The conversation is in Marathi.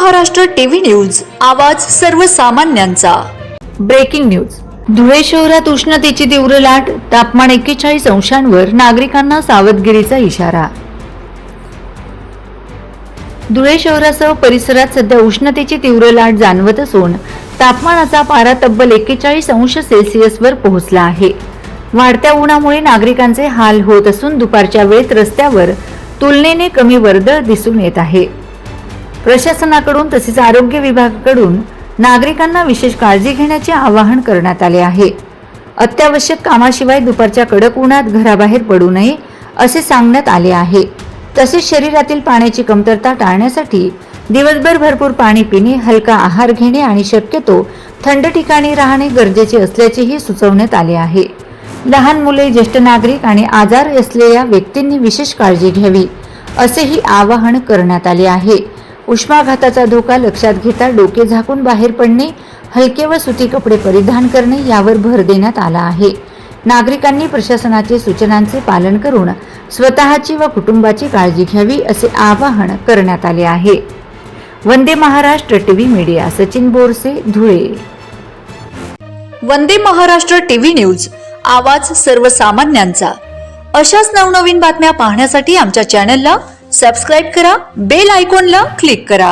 महाराष्ट्र टीव्ही न्यूज, आवाज सर्वसामान्यांचा। Breaking news. धुळे शहरात उष्णतेची तीव्र लाट, तापमान 41 अंशांवर, नागरिकांना सावधगिरीचा इशारा। धुळे शहरासह परिसरात सध्या उष्णतेची तीव्र लाट जाणवत असून तापमानाचा पारा तब्बल 41 अंश सेल्सिअसवर पोहोचला आहे। वाढत्या उन्हामुळे नागरिकांचे हाल होत असून दुपारच्या वेळेत रस्त्यावर तुलनेने कमी वर्दळ दिसून येत आहे। प्रशासनाकडून तसेच आरोग्य विभागाकडून नागरिकांना विशेष काळजी घेण्याचे आवाहन करण्यात आले आहे। अत्यावश्यक कामाशिवाय दुपारच्या कडक उन्हात घराबाहेर पडू नये असे सांगण्यात आले आहे। तसेच शरीरातील पाण्याची कमतरता टाळण्यासाठी दिवसभर भरपूर पाणी पिणे, हलका आहार घेणे आणि शक्यतो थंड ठिकाणी राहणे गरजेचे असल्याचेही सुचवण्यात आले आहे। लहान मुले, ज्येष्ठ नागरिक आणि आजार असलेल्या व्यक्तींनी विशेष काळजी घ्यावी असेही आवाहन करण्यात आले आहे। उष्माघाताचा धोका लक्षात घेता डोके झाकून बाहेर पडणे, हलके व सुती कपडे परिधान करणे यावर भर देण्यात आला आहे। नागरिकांनी प्रशासनाच्या सूचनांचे पालन करून स्वतःची व कुटुंबाची काळजी घ्यावी असे आवाहन करण्यात आले आहे। Vande Maharashtra TV media, Sachin Borse, Dhule. Vande Maharashtra TV news, आवाज सर्वसामान्यांचा। अशाच नवनवीन बातम्या पाहण्यासाठी आमच्या चॅनलला सबस्क्राइब करा, बेल आयकॉनला क्लिक करा।